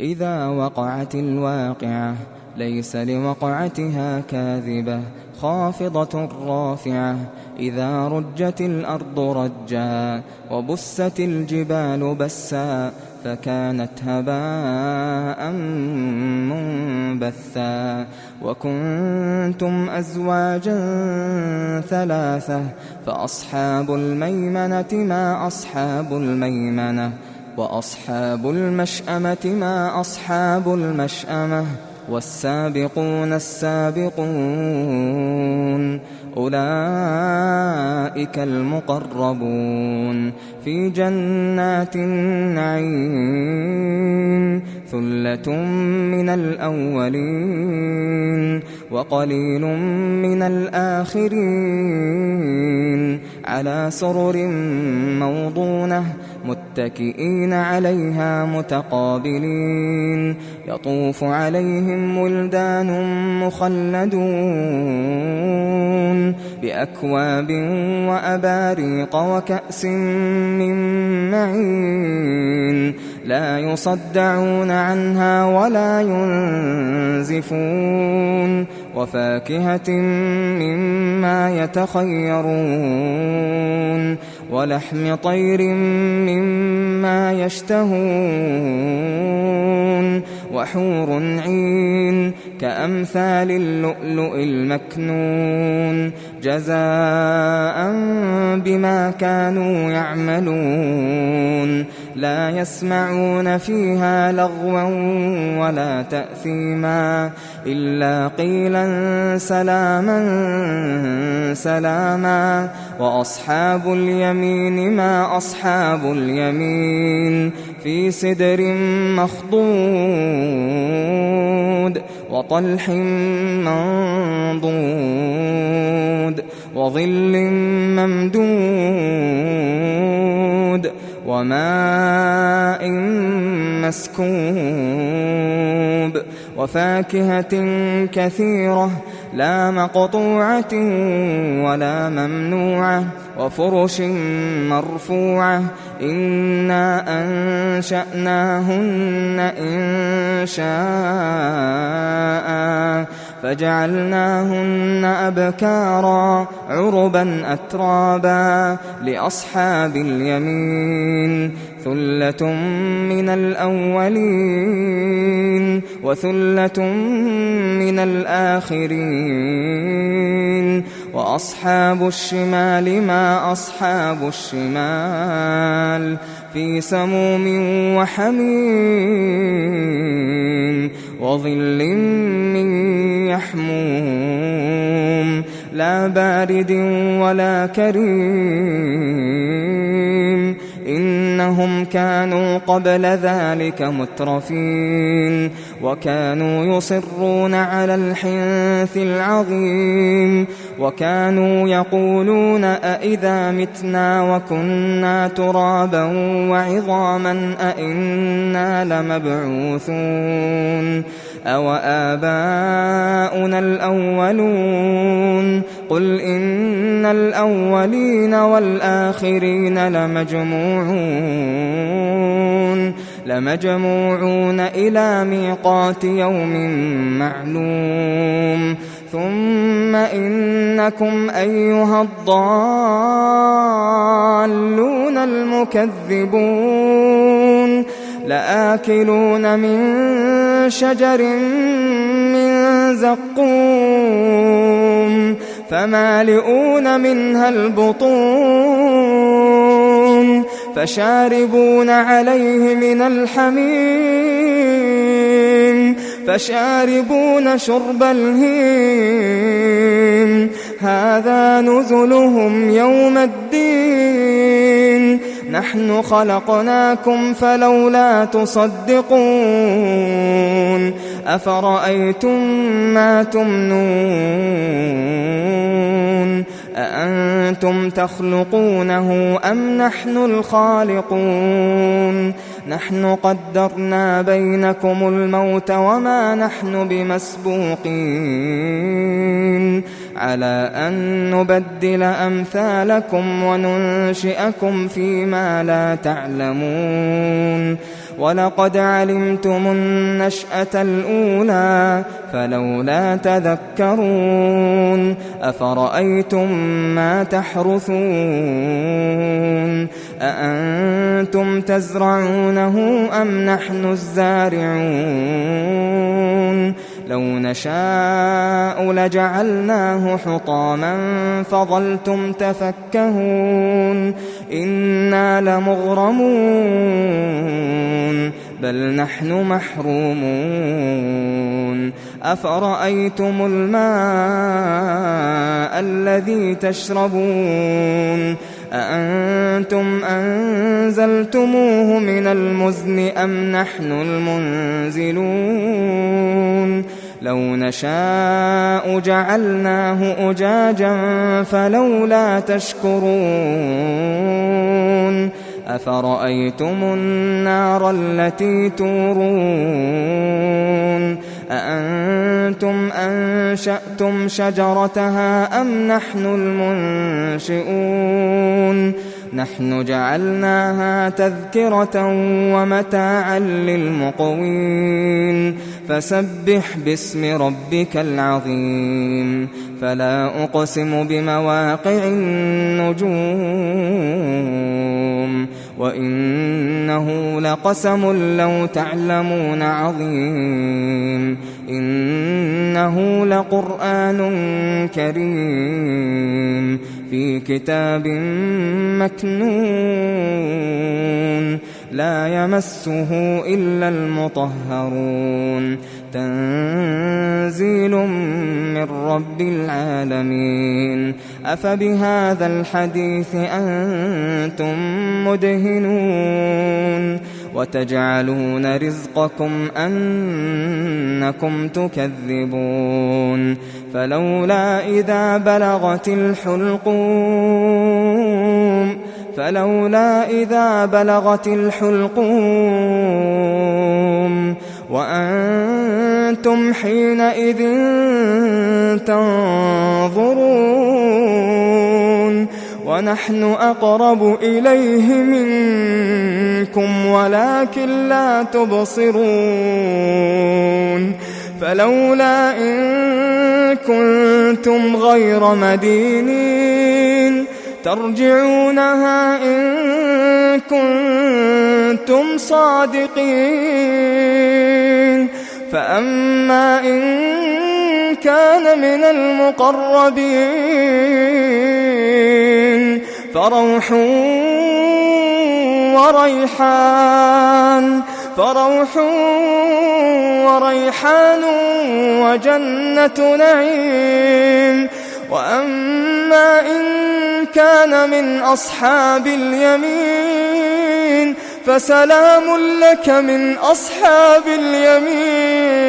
إذا وقعت الواقعة ليس لوقعتها كاذبة خافضة رافعة إذا رجت الأرض رجا وبست الجبال بسا فكانت هباء منبثا وكنتم أزواجا ثلاثة فأصحاب الميمنة ما أصحاب الميمنة وأصحاب المشأمة ما أصحاب المشأمة والسابقون السابقون أولئك المقربون في جنات النعيم ثلة من الأولين وقليل من الآخرين على سرر موضونة متكئين عليها متقابلين يطوف عليهم ولدان مخلدون بأكواب وأباريق وكأس من معين لا يصدعون عنها ولا ينزفون وفاكهة مما يتخيرون ولحم طير مما يشتهون وحور عين كأمثال اللؤلؤ المكنون جزاء بما كانوا يعملون لا يسمعون فيها لغوا ولا تأثيما إلا قيلا سلاما سلاما وأصحاب اليمين ما أصحاب اليمين في سدر مخضود وطلح منضود وظل ممدود وماء مسكوب وفاكهة كثيرة لا مقطوعة ولا ممنوعة وفرش مرفوعة إنا أنشأناهن إنشاء فجعلناهن أبكارا عربا أترابا لأصحاب اليمين ثلة من الأولين وثلة من الآخرين وأصحاب الشمال ما أصحاب الشمال في سموم وحميم وظل من يحموم لا بارد ولا كريم إنهم كانوا قبل ذلك مترفين وكانوا يصرون على الحنث العظيم وكانوا يقولون أئذا متنا وكنا ترابا وعظاما أئنا لمبعوثون أو آباؤنا الأولون قل إن الأولين والآخرين لمجموعون إلى ميقات يوم معلوم ثم إنكم أيها الضالون المكذبون لآكلون من شجر من زقوم فمالئون منها البطون فشاربون عليه من الحميم فشاربون شرب الهيم هذا نزلهم يوم الدين نحن خلقناكم فلولا تصدقون أفرأيتم ما تمنون أأنتم تخلقونه أم نحن الخالقون نحن قدرنا بينكم الموت وما نحن بمسبوقين على أن نبدل أمثالكم وننشئكم فيما لا تعلمون ولقد علمتم النشأة الأولى فلولا تذكرون أفرأيتم ما تحرثون أأنتم تزرعونه أم نحن الزارعون لو نشاء لجعلناه حطاما فظلتم تفكهون إنا لمغرمون بل نحن محرومون أفرأيتم الماء الذي تشربون أأنتم أنزلتموه من المزن أم نحن المنزلون لو نشاء جعلناه أجاجا فلولا تشكرون أفرأيتم النار التي تورون أأنتم أنشأتم شجرتها أم نحن المنشئون نحن جعلناها تذكرة ومتاعا للمقوين فسبح باسم ربك العظيم فلا أقسم بمواقع النجوم وإنه لقسم لو تعلمون عظيم إنه لقرآن كريم في كتاب مكنون لا يمسه إلا المطهرون تنزيل من رب العالمين أفبهذا الحديث أنتم مدهنون وتجعلون رزقكم أنكم تكذبون فلولا إذا بلغت الحلقوم وأنتم حينئذ تنظرون ونحن أقرب إليه منكم ولكن لا تبصرون فلولا إن كنتم غير مدينين ترجعونها إن كنتم صادقين فأما إن كان من المقربين فروح وريحان وجنة نعيم وأما إن كان من أصحاب اليمين فسلام لك من أصحاب اليمين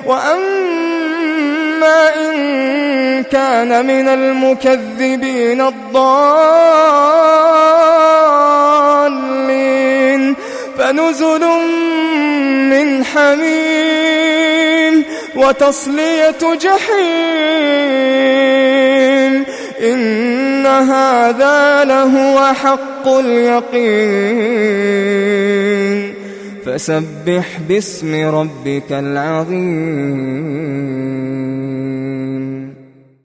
وأما إن كان من المكذبين الضالين فنزل من حميم وتصلية جحيم إن هذا لهو حق اليقين فسبح باسم ربك العظيم.